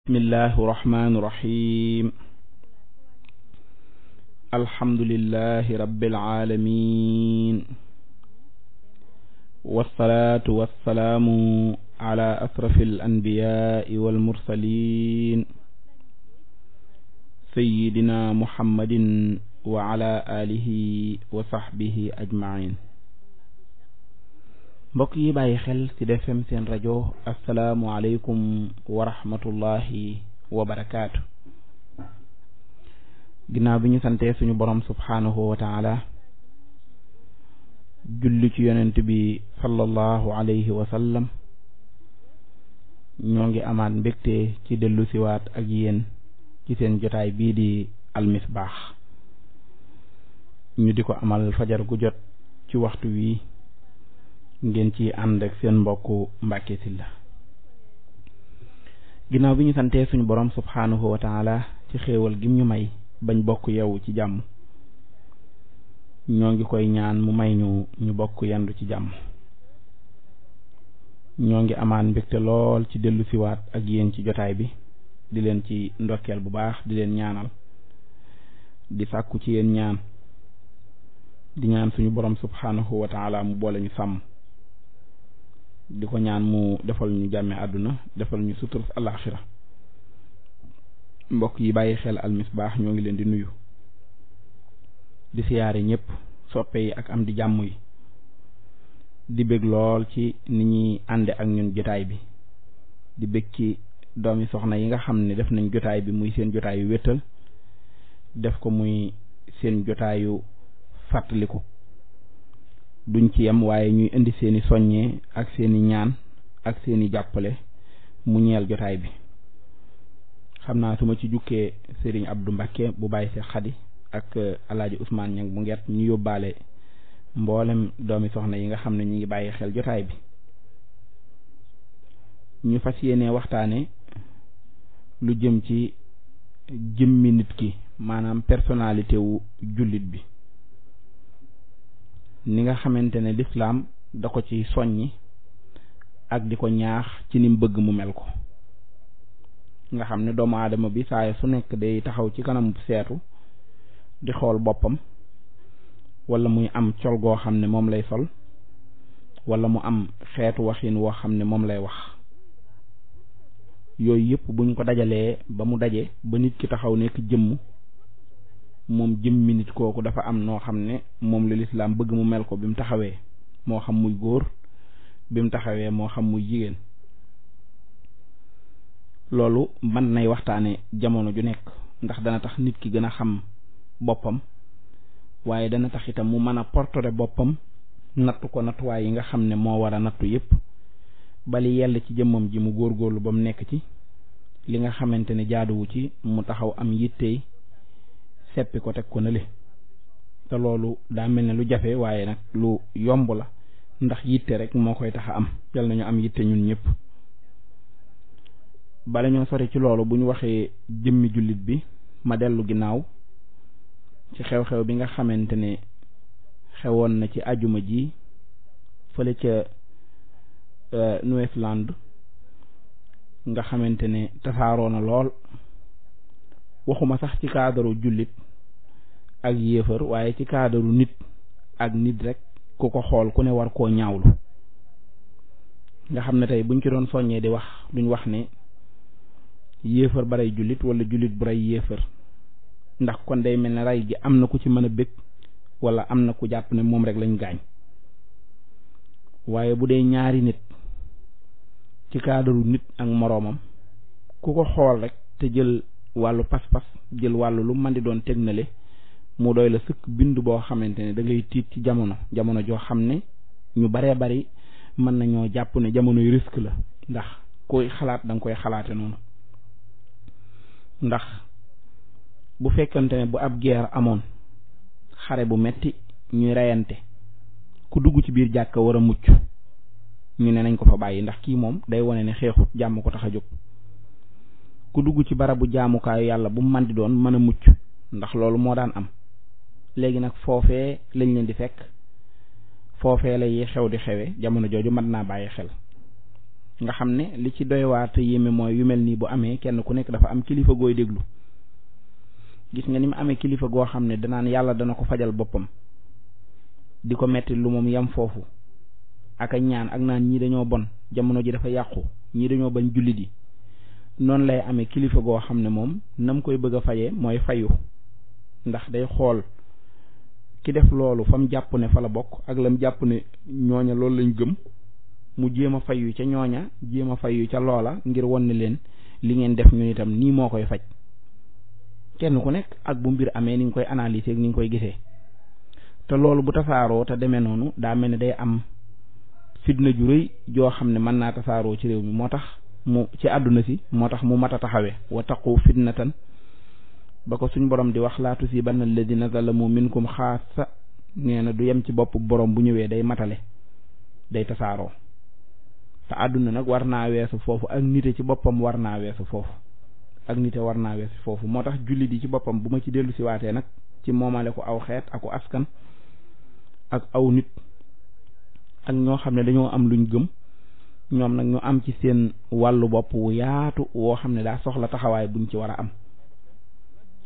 bismillahi rahmaani rahiim alhamdulillahi rabbil aalamiin wassalaatu wassalaamu ala asrafil anbiyaai wal mursaliin sayyidina muhammadin wa ala alihi wa sahbihi ajmain. mbokk yi bàyyi xel ci Sud FM seen rajo assalaamu aleykum wa rahmatullahi wa barakaatu. ginnaaw bi ñu santee suñu borom subhaanahu wa taala julli ci yonent bi sallallahu alayhi wa sallam, ñoo ngi amaat mbégte ci dellu siwaat ak yéen ci seen jotaay bii di almisbaax, ñu di ko amal fajar gu jot ci waxtu wi ngeen ci ànd ak seen mbokku Mbàkke Sylla. ginnaaw bi ñu santee suñu borom subhaanahu wa taala ci xéewal gim ñu may bañ bokk yeewu ci jàmm, ñoo ngi koy ñaan mu may ñu bokk yendu ci jàmm. ñoo ngi amaan mbégte lool ci dellu siwaat ak yéen ci jotaay bi, di leen ci ndokkeel bu baax, di leen ñaanal, di sàkku ci yéen ñaan, di ñaan suñu borom subhaanahu wa taala mu boole ñu sàmm, di ko ñaan mu defal ñu jàmme àdduna, defal ñu sutur alaaxira. mbokk yi bàyyi xel almisbaax ñoo ngi leen di nuyu, di siyaare ñëpp, soppe yi ak am di jàmm yi, di bég lool ci ni ñuy ànde ak ñun jotaay bi, di bég ci doomi soxna yi nga xam ne def nañ jotaay bi muy seen jotaayu wéttal, def ko muy seen jotaayu fàttaliku. duñ ci yem waaye ñuy indi seeni soññee ak seeni ñaan ak seeni jàppale mu ñeel jotaay bi. xam naa su ma ci jukkee Serigne Abdou Mbacké bu bàyyi see Xadi ak Alaaji Ousmane Ñang bu Ngeet, ñu yóbbaale mboolem doomi soxna yi nga xam ne ñu ngi bàyyi xel jotaay bi. ñu fas yéene waxtaane lu jëm ci jëmmi nit ki, maanaam personnalité wu jullit bi, ni nga xamante ne lislaam da ko ci soññi ak di ko ñaax ci ni mu bëgg mu mel ko. nga xam ne doomu aadama bi saa su nekk day taxaw ci kanam seetu di xool boppam, wala muy am col goo xam ne moom lay sol, wala mu am xeetu waxin woo xam ne moom lay wax. yooyu yëpp buñ ko dajalee ba mu daje ba nit ki taxaw nekk jëmm, moom jëmmi nit kooku dafa am noo xam ne moom la lislaam bëgg mu mel ko bi mu taxawee, moo xam muy góor, bi mu taxawee moo xam muy jigéen. loolu mën nay waxtaane jamono ju nekk, ndax dana tax nit ki gën a xam boppam, waaye dana tax itam mu mën a portrait boppam, nattu ko nattuwaay yi nga xam ne moo war a nattu yépp, bali yell ci jëmmam ji mu góorgóorlu ba mu nekk ci, li nga xamante ne jaaduwu ci mu taxaw am yittey seppi ko teg ko nële. te loolu daa mel ne lu jafe, waaye nag lu yomb la, ndax yitte rek moo koy tax a am. yal nañu am yitte ñun ñëpp. bala ñoo sori ci loolu, bu ñu waxee jëmmi jullit bi, ma dellu ginnaaw ci xew-xew bi nga xamante ne xewoon na ci ajuma ji fële ca Nouvelle-Zélande, nga xamante ne tasaaroo na lool, waxuma sax ci kaadaru jullit ak yéefar, waaye ci kaadaru nit ak nit rek ku ko xool ku ne war koo ñaawlu. nga xam ne tey buñ ci doon soññee di wax, duñ wax ne yéefar ba rey jullit wala jullit bu rey yéefar, ndax kon day mel ne rey gi am na ku ci mën a bëgg, wala am na ku jàpp ne moom rek lañ gaañ. waaye bu dee ñaari nit ci kaadaru nit ak moroomam, ku ko xool rek te jël wàllu pas-pas, jël wàllu lu mën di doon teg na le, mu doy la sëkk bind boo xamante ne da ngay tiit ci jamono joo xam ne ñu baree bari mën nañoo jàpp ne jamonoy risque la, ndax koy xalaat da nga koy xalaate noonu. ndax bu fekkante ne bu ab guerre amoon, xare bu metti, ñuy reyante, ku dugg ci biir jàkka war a mucc, ñu ne nañ ko fa bàyyi, ndax kii moom day wone ne xeexut, jàmm ko tax a jóg. ku dugg ci barabu jaamukaayu yàlla bu mu mën di doon mën a mucc, ndax loolu moo daan am. léegi nag foofee lañ leen di fekk, foofee lay xew di xewe, jamono jooju mën naa bàyyi xel. nga xam ne li ci doy waar te yéeme mooy yu mel nii bu amee kenn ku nekk dafa am kilifa gooy déglu gis nga ni mu amee kilifa goo xam ne danaan yàlla dana ko fajal boppam di ko metti lu moom yam foofu ak a ñaan ak naan ñii dañoo bon jamono ji dafa yàqu ñii dañoo bañ jullit yi noonu lay amee kilifa goo xam ne moom nam koy bëgg a fajee mooy fayu ndax day xool ki def loolu fa mu jàpp ne fa la bokk ak lam jàpp ne ñooña loolu lañ gëm mu jéem a fayu ca ñooña jéem a fayu ca loola ngir won ne leen li ngeen def ñun itam nii moo koy faj kenn ku nekk ak bu mbir amee ni nga koy analyser ak ni nga koy gisee te loolu bu tasaaroo te demee noonu daa mel ne day am fitna ju rëy joo xam ne mën naa tasaaroo ci réew mi moo tax mu ci àdduna si moo tax mu mat a taxawee wa taqu fitnatan ba ko suñ borom di wax laa tusibanna alladina zalamu minkum xaasa nee na du yem ci bopp borom bu ñëwee day matale day tasaaroo te àdduna nag war naa weesu foofu ak nite ci boppam war naa weesu foofu ak nite war naa weesu foofu moo tax jullit yi ci boppam bu ma ci dellu si waatee nag ci moomale ko aw xeet aku askan ak aw nit ak ñoo xam ne dañoo am luñ gëm ñoom nag ñu am ci seen wàllu bopp wu yaatu woo xam ne daa soxla taxawaay buñ ci war a am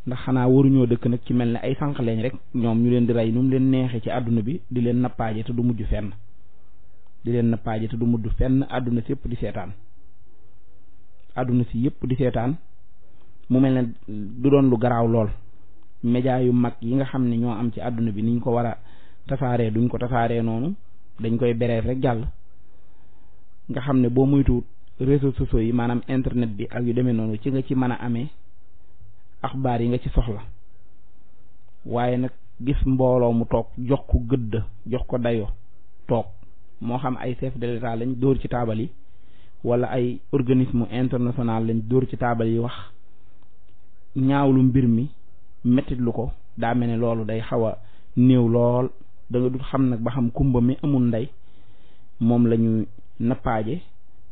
ndax xanaa waruñoo dëkk nag ci mel ne ay sànq leñ rek ñoom ñu leen di rey nu mu leen neexee ci àdduna bi di leen nappaaje te du mujj fenn àdduna si yëpp di seetaan àdduna si yëpp di seetaan mu mel ne du doon lu garaaw lool média yu mag yi nga xam ne ñoo am ci àdduna bi niñ ko war a tasaaree duñ ko tasaaree noonu dañ koy bereef rek jàll nga xam ne boo muytuwut réseaux sociaux yi maanaam internet bi ak yu demee noonu ci nga ci mën a amee axbaar yi nga ci soxla waaye nag gis mbooloo mu toog jox ko gëdd jox ko dayo toog moo xam ay chef de l'État lañ dóor ci taabal yi wala ay organisme international lañ dóor ci taabal yi wax ñaawlu mbir mi mettitlu ko daa mel ne loolu day xaw a néew lool da nga dut xam nag ba xam kumba mi amul ndey moom la ñu nappaaje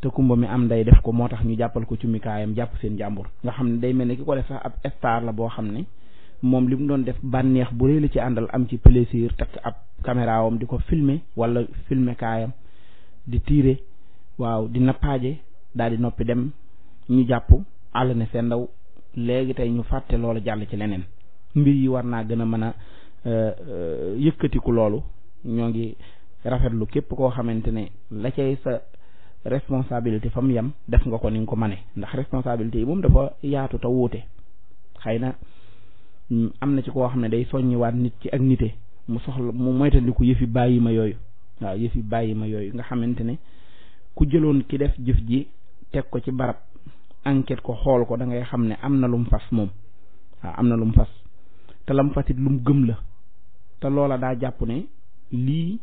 te kumba mi am ndey def ko moo tax ñu jàppal ko ci mikaayam jàpp seen jàmbur nga xam ne day mel ne ki ko def sax ab star la boo xam ne moom li mu doon def bànneex bu rëy la ci àndal am ci plaisir takk ab caméra wam di ko filmer wala filmer kaayam di tiire waaw di nappaaje daal di noppi dem ñu jàpp àll ne seen ndaw léegi tey ñu fàtte loolu jàll ci leneen mbir yi war naa gën a mën a yëkkatiku loolu ñoo ngi rafetlu képp koo xamante ne la cay sa responsabilité fa mu yem def nga ko ni nga ko mane ndax responsabilité yi moom dafa yaatu te wuute xëy na am na ci koo xam ne day soññiwaat nit ci ak nite mu soxla mu moytandiku yëfi bàyyi ma yooyu waaw yëfi bàyyi ma yooyu nga xamante ne ku jëloon ki def jëf ji teg ko ci barab enquête ko xool ko da ngay xam ne am na lum fas moom waaw am na lum fas te lam fasit lum gëm la te loola daa jàpp ne lii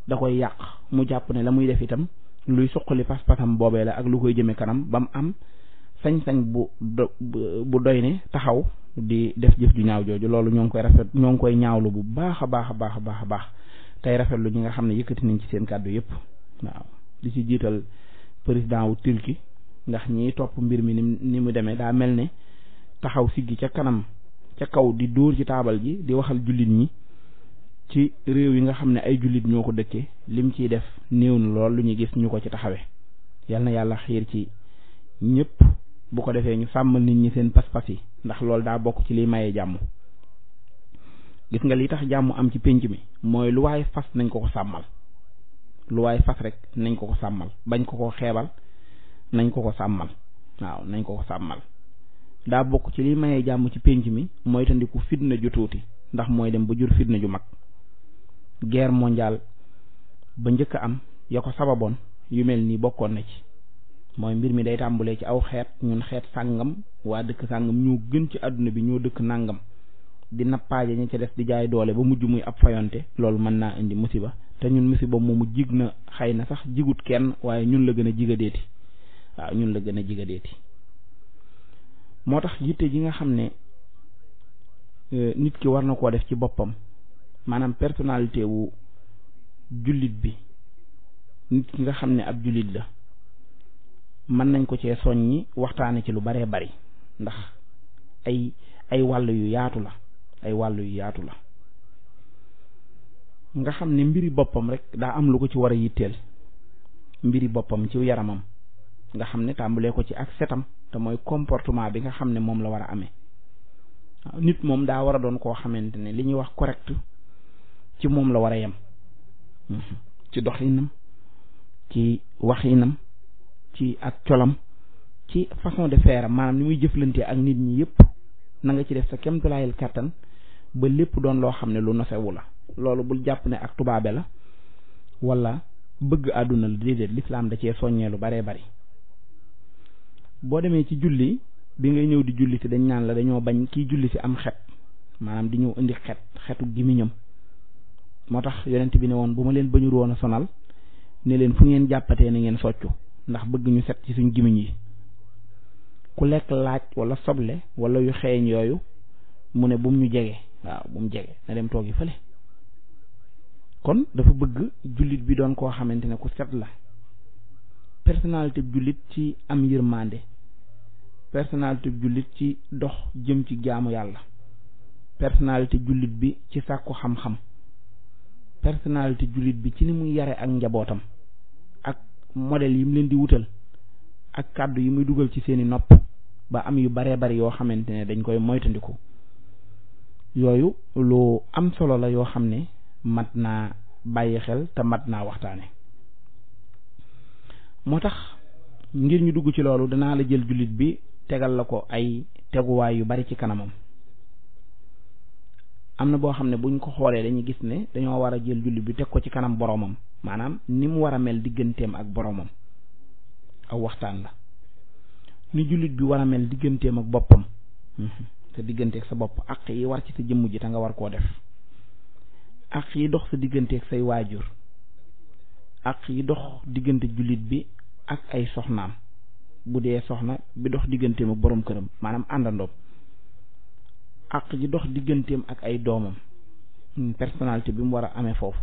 da koy yàq mu jàpp ne la muy def itam luy suqali pas-pasam boobee la ak lu koy jëme kanam ba mu am sañ-sañ bu doy ne taxaw di def jëf ju ñaaw jooju loolu ñoo ngi koy ñaawlu bu baax a baax a baax a baax a baax tey rafetlu ñi nga xam ne yëkkati nañ ci seen kàddu yëpp waaw di ci jiital président wu Turquie ndax ñiy topp mbir mi ni mu demee daa mel ne taxaw siggi ca kanam ca kaw di dóor ci taabal ji di waxal jullit ñi ci réew yi nga xam ne ay jullit ñoo ko dëkkee lim ciy def néew na lool lu ñu gis ñu ko ci taxawee yal na yàlla xiir ci ñëpp bu ko defee ñu sàmmal nit ñi seen pas-pas yi ndax loolu daa bokk ci liy mayee jàmm gis nga li tax jàmm am ci pénc mi mooy lu waay fas nañ ko ko sàmmal lu waay fas rek nañ ko ko sàmmal bañ ko ko xeebal nañ ko ko sàmmal waaw nañ ko ko sàmmal daa bokk ci liy mayee jàmm ci pénc mi mooy tandiku fitna ju tuuti ndax mooy dem ba jur fitna ju mag guerre mondiale ba njëkk a am ya ko sababoon yu mel nii bokkoon na ci mooy mbir mi day tàmbulee ci aw xeet ñun xeet sàngam waa dëkk sàngam ñoo gën ci àdduna bi ñoo dëkk nàngam di nappaaje ña ca des di jaay doole ba mujj muy ab fayonte loolu mën naa indi musiba te ñun musiba moomu jig na xëy na sax jigut kenn waaye ñun la gën a jigadeeti waaw ñun la gën a jigadeeti moo tax yitte ji nga xam ne nit ki war na koo def ci boppam maanaam personnalité wu jullit bi nit ki nga xam ne ab jullit la mën nañ ko cee soññi waxtaane ci lu baree bari ndax ay wàll yu yaatu la nga xam ne mbiri boppam rek daa am lu ko ci war a yitteel mbiri boppam ci yaramam nga xam ne tàmbalee ko ci ak setam te mooy comportement bi nga xam ne moom la war a amee waaw nit moom daa war a doon koo xamante ne li ñuy wax correct ci moom la war a yem ci doxinam ci waxinam ci ak colam ci façon de faire maanaam ni muy jëflante ak nit ñi yëpp na nga ci def sa kemtulaayal kattan ba lépp doon loo xam ne lu nosewu la loolu bul jàpp ne ak tubaabe la wala bëgg àdduna la déedéet lislaam da cee soññee lu baree bari boo demee ci julli bi ngay ñëw di julli si dañ naan la dañoo bañ kiy julli si am xet maanaam di ñëw indi xetu gimiñam moo tax yonent bi ne woon bu ma leen bañul woon a sonal ne leen fu ngeen jàppatee na ngeen soccu ndax bëgg ñu set ci suñ gimiñ yi ku lekk laaj wala soble wala yu xeeñ yooyu mu ne bum ñu jege waaw bum jege na dem toogi fële kon dafa bëgg jullit bi doon koo xamante ne ku set la personnalité jullit ci am yërmande personnalité jullit ci dox jëm ci jaamu yàlla personnalité jullit bi ci sàkku xam-xam personnalité jullit bi ci ni muy yare ak njabootam ak modèle yi mu leen di wutal ak kàddu yi muy dugal ci seeni nopp ba am yu baree bari yoo xamante ne dañ koy moytandiku yooyu lu am solo la yoo xam ne mat naa bàyyi xel te mat naa waxtaane moo tax ngir ñu dugg ci loolu danaa la jël jullit bi tegal la ko ay teguwaay yu bari ci kanamam am na boo xam ne buñ ko xoolee dañuy gis ne dañoo war a jël jullit bi teg ko ci kanam boroomam maanaam ni mu war a mel digganteem ak boroomam aw waxtaan la ni jullit bi war a mel digganteem ak boppam sa digganteeg sa bopp ak yi war ci sa jëmm ji te nga war koo def ak yi dox sa digganteeg say waajur ak yi dox diggante jullit bi ak ay soxnaam bu dee soxna bi dox digganteem ak boroom këram maanaam àndandoom ak yi dox digganteem ak ay doomam personnalité bi mu war a amee foofu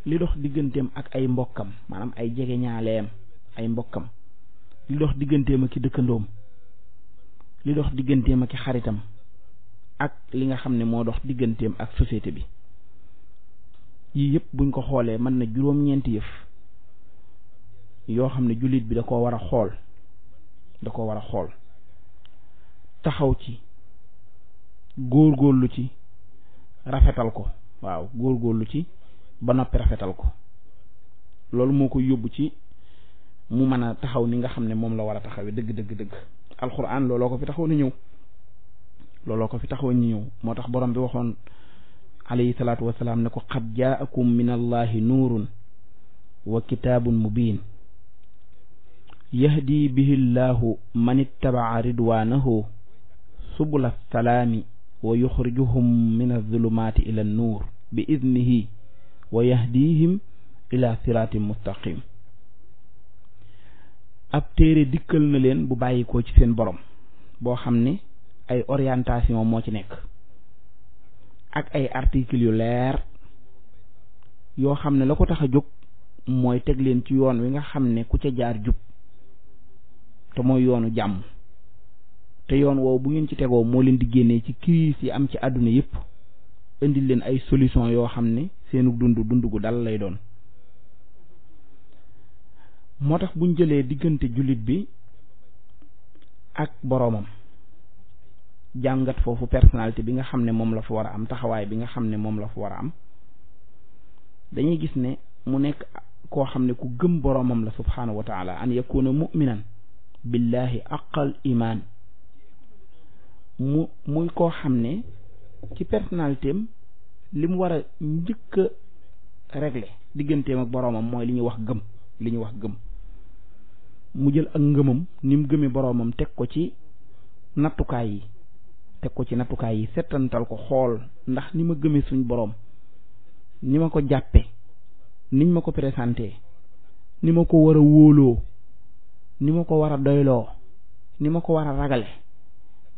li dox digganteem ak ay mbokkam maanaam ay jegeñaaleem ay mbokkam li dox digganteem ak i dëkkandoom li dox digganteem ak i xaritam ak li nga xam ne moo dox digganteem ak société bi yii yëpp buñ ko xoolee mën na juróom-ñeenti yëf yoo xam ne jullit bi da koo war a xool taxaw ci góorgóorlu ci rafetal ko waaw góorgóorlu ci ba noppi rafetal ko loolu moo ko yóbbu ci mu mën a taxaw ni nga xam ne moom la war a taxawee dëgg alxuraan looloo ko fi taxaw ni ñëw moo tax borom bi waxoon alayhi salaatu wasalaam ne ko qad jaakum min allahi nuurun wa kitaabun mubiin yahdi bihi llahu man ittabaa ridwaanahu subula salaami wa yuxrijuhum min azulumaati ila nuur bi idnihi wa yahdihim ila siraatin mustaqim ab téere dikkal na leen bu bàyyikoo ci seen borom boo xam ne ay orientation moo ci nekk ak ay articles yu leer yoo xam ne la ko tax a jóg mooy teg leen ci yoon wi nga xam ne ku ca jaar jub te mooy yoonu jàmm te yoon woowu bu ngeen ci tegoo moo leen di génnee ci crise yi am ci àdduna yépp indil leen ay solution yoo xam ne seenu dund gu dal lay doon moo tax buñ jëlee diggante jullit bi ak boroomam jàngat foofu personnalité bi nga xam ne moom la fa war a am taxawaay bi nga xam ne moom la fa war a am dañuy gis ne mu nekk koo xam ne ku gëm boroomam la subhaanahu wa taala an yakuna mu'minan billahi aqal iman muy koo xam ne ci personnalité am li mu war a njëkk a régler digganteem ak boroomam mooy li ñuy wax gëm mu jël ak ngëmam ni mu gëmee boroomam teg ko ci nattukaay yi settantal ko xool ndax ni ma gëmee suñ boroom ni ma ko jàppe niñ ma ko présenté ni ma ko war a wóoloo ni ma ko war a doyloo ni ma ko war a ragale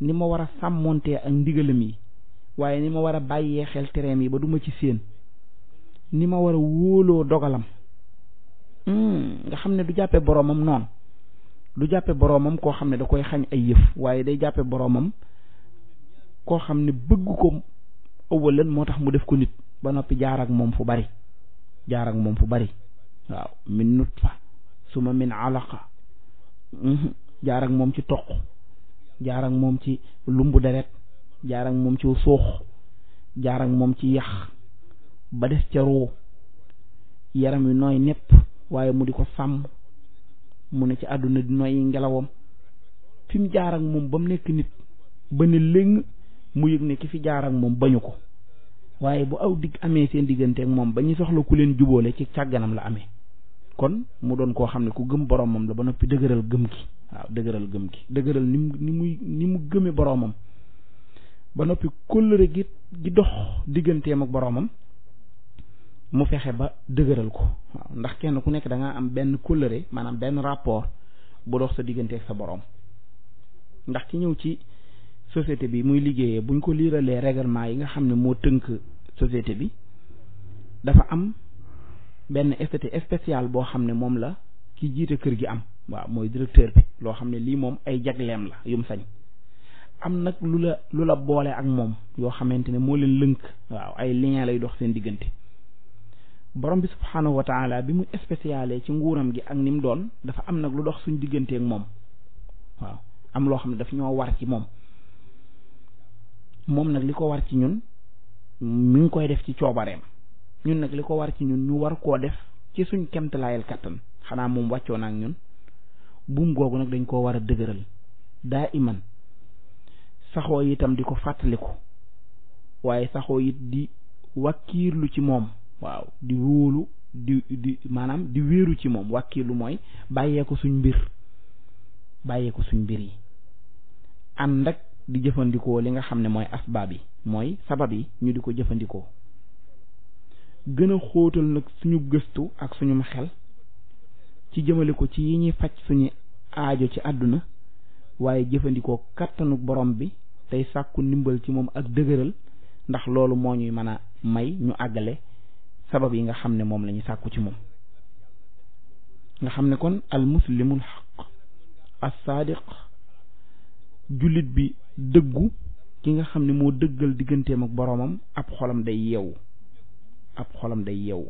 ni ma war a sàmmontee ak ndigalam yi waaye ni ma war a bàyyee xel tereem yi ba duma ci séen ni ma war a wóoloo dogalam nga xam ne du jàppe boroomam noonu du jàppe boroomam koo xam ne da koy xañ ay yëf waaye day jàppe boroomam koo xam ne bëgg ko ëwalan moo tax mu def ko nit ba noppi jaar ak moom fu bari waaw min nutfa suma min alaqa jaar ak moom ci toq, jaar ak moom ci lumbu deret, jaar ak moom ci suux, jaar ak moom ci yax ba des ca ruu, yaram wi nooy nepp waaye mu di ko sàmm, mu ne ci àdduna di nooy ngelawam, fi mu jaar ak moom ba mu nekk nit ba ne léng mu yëg ne ki fi jaar ak moom bañu ko, waaye bu aw digg amee seen diggante ak moom ba ñu soxla ku leen jubóole ci càgganam la amee. kon mu doon koo xam ne ku gëm boroomam la ba noppi dëgëral gëm gi, waaw dëgëral gëm gi, dëgëral ni mu gëme boroomam ba noppi kóllëre gi dox digganteem ak boroomam mu fexe ba dëgëral ko. waaw ndax kenn ku nekk da ngaa am benn kóllëre, maanaam benn rapport bu dox sa diggante ak sa boroom. ndax ki ñëw ci société bi muy liggéeyee buñ ko liiralee règlement yi nga xam ne moo tënk société bi, dafa am benn statut spécial boo xam ne moom la ki jiite kër gi am. waaw mooy directeur bi, loo xam ne lii moom ay jagleem la yum sañ. am nag lu la boole ak moom yoo xamante ne moo leen lënk. waaw ay lien lay dox seen diggante. borom bi subhaanahu wa taala bi mu spécialé ci nguuram gi ak ni mu doon, dafa am nag lu dox suñ diggante ak moom. waaw am loo xam ne daf ñoo war ci moom nag li ko war ci ñun mi ngi koy def ci coobareem. ñun nag li ko war ci ñun ñu war koo def ci suñ kemtalaayal kattan. xanaa moom wàccoo na ak ñun buum googu nag dañ koo war a dëgëral daa iman, saxoo itam di ko fàttaliku, waaye saxoo it di wàkkiirlu ci moom. waaw di wóolu di maanaam di wéeru ci moom. wàkkiirlu mooy bàyyee ko suñ mbir yi, ànd ak di jëfandikoo li nga xam ne mooy asbaab yi, mooy sabab yi ñu di ko jëfandikoo. gën a xóotal nag suñu gëstu ak suñum xel ci jëmale ko ci yi ñuy faj suñu aajo ci àdduna, waaye jëfandikoo kattanu borom bi tey sàkku ndimbal ci moom ak dëgëral, ndax loolu moo ñuy mën a may ñu àggale sabab yi nga xam ne moom la ñu sàkku ci moom. nga xam ne kon al muslimul xaq as-saadiq, jullit bi dëggu ki nga xam ne moo dëggal digganteem ak boroomam, ab xolam day yeewu.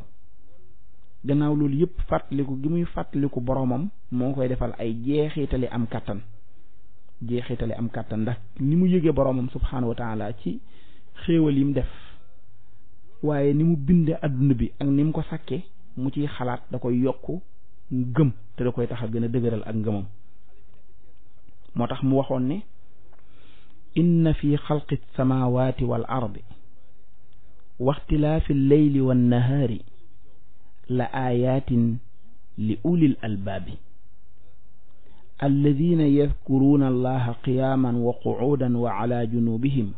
gannaaw loolu yëpp fàttaliku gi muy fàttaliku boroomam moo koy defal ay jeexitali am kàttan ndax ni mu yëgee boroomam subhaanahu wa taala ci xéewal yi mu def, waaye ni mu binde adduna bi ak ni mu ko sàkke mu ciy xalaat da koy yokk gëm te da koy tax a gën a dëgëral ak ngëmam. moo tax mu waxoon ne inna fi xalqi samawati wal ardi wa ixtilaafi lleyli wannahaari la aayaatin li ulil albaabi alladina yadkuruuna allaha qiyaaman wa qucuudan wa ala junubihim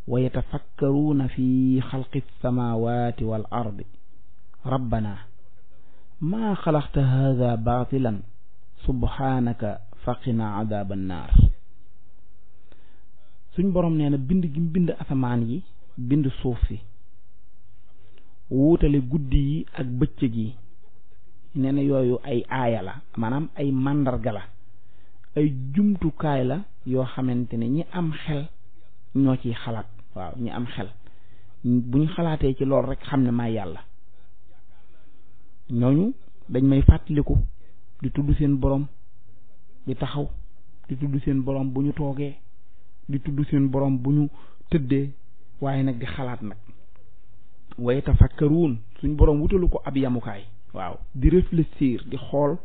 wa yatafakkaruuna fi xalqi samawati wal ardi rabbana maa xalaqta haada baatilan subhaanaka faqina adaaba annaar. suñ boroom nee na bind gi mu bind asamaan yi, bind suuf si, wuutale guddi yi ak bëccëg yi, nee na yooyu ay aaya la, maanaam ay màndarga la, ay jumtukaay la yoo xamante ne ñi am xel ñoo ciy xalaat. waaw ñi am xel buñ xalaatee ci loolu rek xam ne maa yàlla. ñooñu dañ may fàttaliku di tudd seen borom di taxaw, di tudd seen borom bu ñu toogee, di tudd seen borom bu ñu tëddee, waaye nag di xalaat nag. wa yatafakkaruun, suñ borom wutalu ko ab yamukaay. waaw di réfléchir, di xool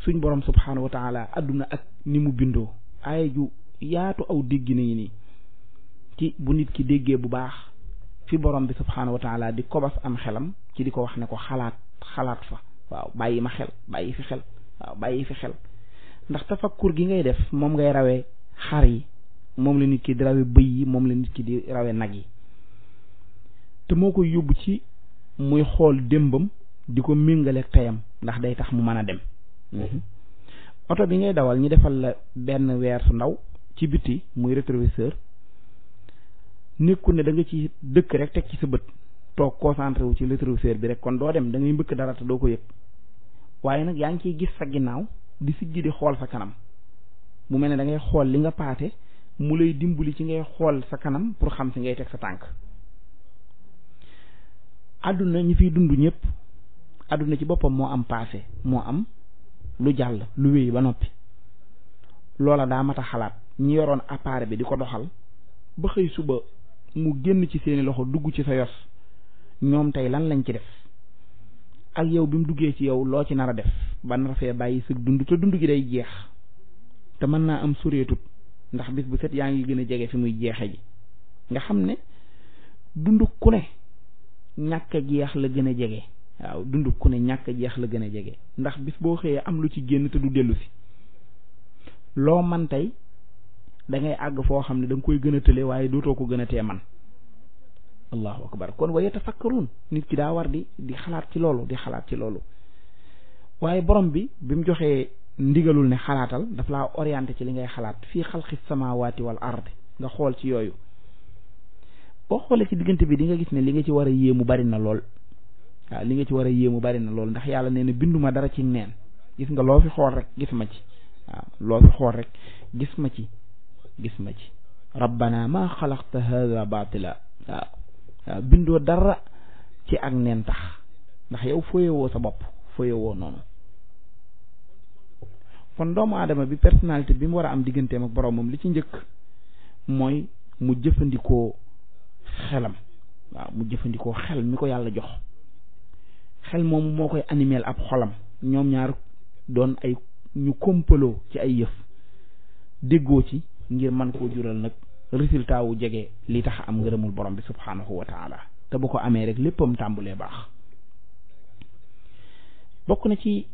suñ borom subhaanahu wa taala adduna ak ni mu bindoo. aaya ju yaatu aw dégg nañu nii ci bu nit ki déggee bu baax fi borom bi subhaanahu wa taala di kobas am xelam ci di ko wax ne ko xalaat fa. waaw bàyyi ma xel, bàyyi fi xel. waaw bàyyi fi xel, ndax tafakkur gi ngay def moom ngay rawee xar yi, moom la nit ki di rawe bëy yi, moom la nit ki di rawe nag yi, te moo koy yóbbu ci muy xool démbam di ko méngaleeg teyam, ndax day tax mu mën a dem. oto bi ngay dawal ñu defal la benn weer su ndaw ci biti muy rétroviseur, nekku ne da nga ci dëkk rek teg ci sa bët toog concentré wu ci rétroviseur bi rek, kon doo dem, da ngay mbëkk dara te doo ko yëg. waaye nag yaa ngi ciy gis sa ginnaaw di siggi di xool sa kanam, mu mel ne da ngay xool li nga paate, mu lay dimbali ci ngay xool sa kanam pour xam si ngay teg sa tànk. àdduna ñi fiy dund ñëpp, àdduna ci boppam moo am passé, moo am lu jàll lu wéy ba noppi, loola daa mat a xalaat ñi yoroon appareil bi di ko doxal ba xëy suba mu génn ci seeni loxo dugg ci sa yos ñoom tey lan lañ ci def ak yow bi mu duggee ci yow loo ci nar a def ba nar fee bàyyi sa dund te dund gi day jeex te mën naa am soreetut ndax bis bu set yaa ngi gën a jege fi muy jeexe ji nga xam ne dund ku ne ñàkk a jeex la gën a jege. waaw dund ku ne ñàkk a jeex la gën a jege ndax bis boo xëyee am lu ci génn te du dellu si loo man tey da ngay àgg foo xam ne da nga koy gën a tële waaye dootoo ko gën a tee man allahu akbar kon wa yatafakkarun nit ki daa war di xalaat ci loolu di xalaat ci loolu waaye borom bi mu joxee ndigalul ne xalaatal daf laa orienté ci li ngay xalaat fii xalqi samawati wal ard nga xool ci yooyu boo xoolee ci diggante bi di nga gis ne li nga ci war a yéemu bari na lool waaw li nga ci war a yéemu bari na lool ndax yàlla nee na binduma dara ci neen gis nga loo fi xool rek gis ma ci waaw loo fi xool rek gis ma ci rabbana ma xalaqta hadha batila waaw bindoo dara ci ak neen tax ndax yow fooyewoo sa bopp fooyewoo noonu kon doomu aadama bi personnalité bi mu war a am digganteem ak boroomam li ci njëkk mooy mu jëfandikoo xelam waaw mu jëfandikoo xel mi ko yàlla jox xel moomu moo koy animeel ab xolam ñoom ñaar doon ay ñu kompaloo ci ay yëf déggoo ci ngir man koo jural nag résultat wu jege li tax am ngërëmul borom bi subhaanahu wa taala te bu ko amee rek léppam tàmbulee baax bokk na ci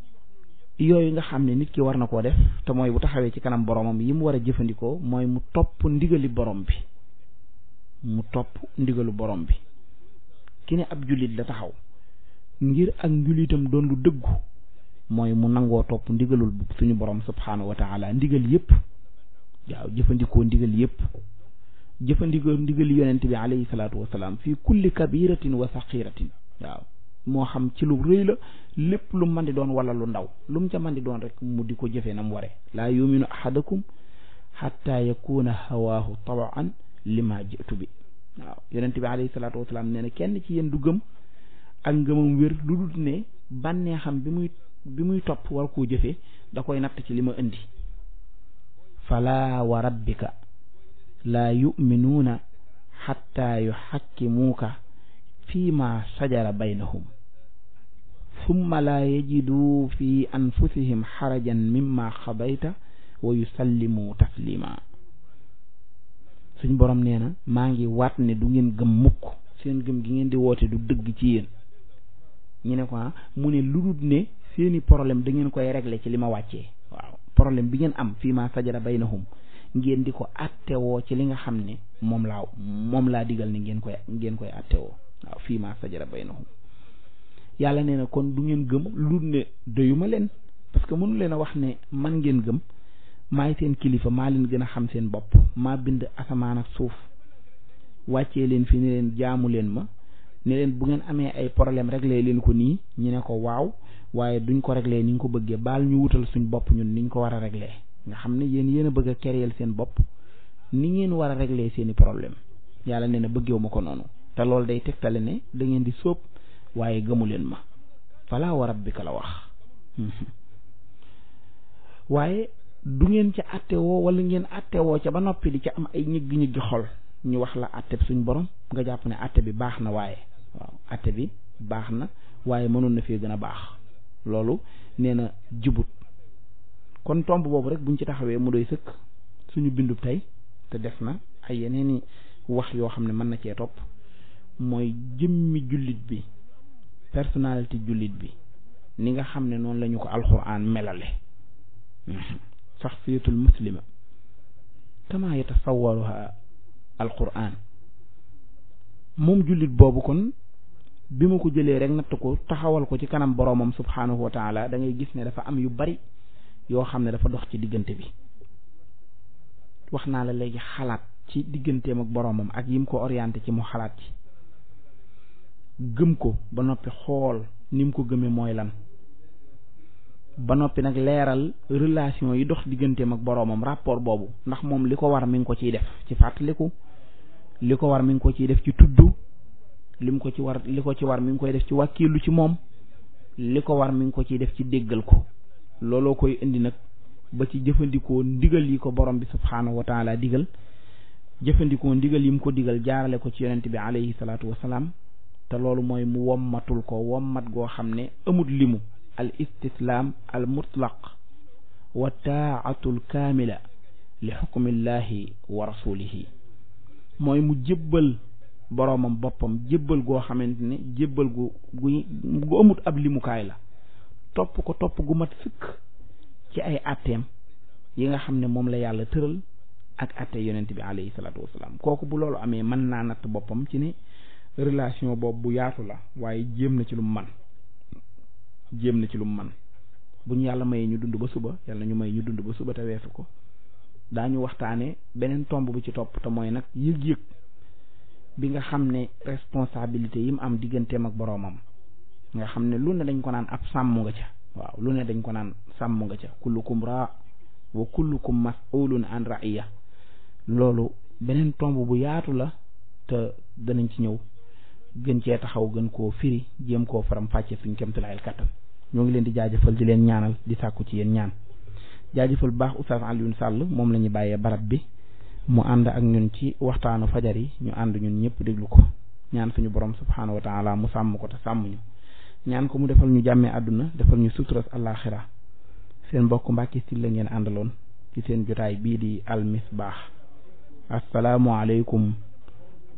yooyu nga xam ne nit ki war na koo def te mooy bu taxawee ci kanam boromam yi mu war a jëfandikoo mooy mu topp ndigali borom bi mu topp ndigalu borom bi ki ne ab jullit la taxaw ngir ak njullitam doon lu dëggu mooy mu nangoo topp ndigalul suñu borom subhaanahu wa taala ndigal yépp waaw jëfandikoo ndigal yépp jëfandikoo ndigal yonent bi alayhi salaatu wasalaam fii kulli kabiratin wa saxiratin waaw moo xam ci lu rëy la lépp lu mën di doon wala lu ndaw lu mu ca mën di doon rek mu di ko jëfee nam ware laa yuminu ahadakum xatta yakuna hawaahu tabaan lima jitu bi waaw yonent bi alayhi salaatu wasalaam nee na kenn ci yéen du gëm ak ngëmam wér lu dul ne bànnee xam bi muy topp war koo jëfee da koy natt ci li ma indi fala wa rabbika laa yuminuuna xatta yuxakkimuuka fii ma sajara baynahum summa laa yajiduu fi anfusihim xarajan mimma xadayta wa yusallimu taslima suñ borom nee na maa ngi waat ne du ngeen gëm mukk seen gëm gi ngeen di woote du dëgg ci yéen ñu ne ko mu ne lu dul ne seeni problème da ngeen koy régler ci li ma wàccee waaw problème bi ngeen am fii ma sajara baynahum ngeen di ko attewoo ci li nga xam ne moom laa digal ni ngeen koy attewoo waaw fii ma sajara baynahum yàlla nee na kon du ngeen gëm lu ne doyuma leen parce que mënu leen a wax ne man ngeen gëm maay seen kilifa maa leen gën a xam seen bopp maa bind asamaan ak suuf wàccee leen fi ne leen jaamu leen ma ne leen bu ngeen amee ay problème réglé leen ko nii ñu ne ko waaw waaye duñ ko réglé ni ñu ko bëggee baal ñu wutal suñ bopp ñun niñ ko war a réglé nga xam ne yéen a bëgg a kéréel seen bopp ni ngeen war a réglé seeni problème yàlla nee na bëggeewu ma ko noonu te loolu day tegtale ne da ngeen di sóob waaye gëmu leen ma fala wa rabbika la wax waaye du ngeen ca attewoo wala ngeen attewoo ca ba noppi di ca am ay ñëgg-ñëggi xol ñu wax la atte suñ borom nga jàpp ne atte bi baax na waaye waaw atte bi baax na waaye mënoon na fee gën a baax loolu nee na jubut kon tomb boobu rek buñ ci taxawee mu doy sëkk suñu bindub tey te def na ay yeneeni wax yoo xam ne mën na cee topp mooy jëmmi jullit bi personnalité jullit bi ni nga xam ne noonu lañu ko alxuraan melale saxsiyatul muslima kama yatasawwaruha alquran moom jullit boobu kon bi ma ko jëlee rek natt ko taxawal ko ci kanam boroomam subhaanahu wa taala da ngay gis ne dafa am yu bari yoo xam ne dafa dox ci diggante bi wax naa la léegi xalaat ci digganteem ak boroomam ak yim ko orienté ci mu xalaat ci gëm ko ba noppi xool ni mu ko gëmee mooy lan ba noppi nag leeral relation yi dox digganteem ak boroomam rapport boobu ndax moom li ko war mi ngi ko ciy def ci fàttaliku li ko war mi ngi ko ciy def ci tudd li ko ci war mi ngi koy def ci wàkkiilu ci moom li ko war mi ngi ko ciy def ci déggal ko looloo koy indi nag ba ci jëfandikoo ndigal yi ko borom bi subhaanahu wa taala digal, jëfandikoo ndigal yi mu ko digal jaarale ko ci yonent bi alayhi salaatu wasalaam, te loolu mooy mu wommatul ko wommat goo xam ne amut limu, al istislaam al mutlaq wa taatul kaamila li xukmillahi wa rasulihi, mooy mu jébbal boroomam boppam jébbal goo xamante ne jébbal gu amut ab limukaay la, topp ko topp gu mat sëkk ci ay atteem yi nga xam ne moom la yàlla tëral ak atte yonent bi alayhi salaatu wasalaam. kooku bu loolu amee mën naa natt boppam ci ne relation boobu bu yaatu la, waaye jéem na ci lu mu man bu ñu yàlla mayee ñu dund ba suba, yàlla ñu may ñu dund ba suba te weesu ko, daañu waxtaane beneen tomb bi ci topp, te mooy nag yëg-yëg bi nga xam ne responsabilité yi mu am digganteem ak boroomam, nga xam ne lu ne dañ ko naan ab sàmm nga ca, waaw lu ne dañ ko naan sàmm nga ca, kullukum raa wa kullukum mas'ulun an ra'iya. loolu beneen tomb bu yaatu la, te danañ ci ñëw gën cee taxaw, gën koo firi, jéem koo faram fàcce suñ kéemtalaayal kattan. ñoo ngi leen di jaajëfal, di leen ñaanal, di sàkku ci yéen ñaan. jaajëfal bu baax Oustaz Alioune Sall, moom la ñu bàyyee barab bi mu ànd ak ñun ci waxtaanu fajar yi, ñu ànd ñun ñëpp déglu ko, ñaan suñu borom subhaanahu wa taala mu sàmm ko te sàmm ñu, ñaan ko mu defal ñu jàmmee àdduna, defal ñu suturas àllaaxira. seen mbokk Mbàkke Sylla ngeen àndaloon ci seen jotaay bii di Al Misbah. assalaamu aleykum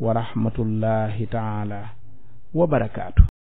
wa rahmatullahi taala wa barakaatu.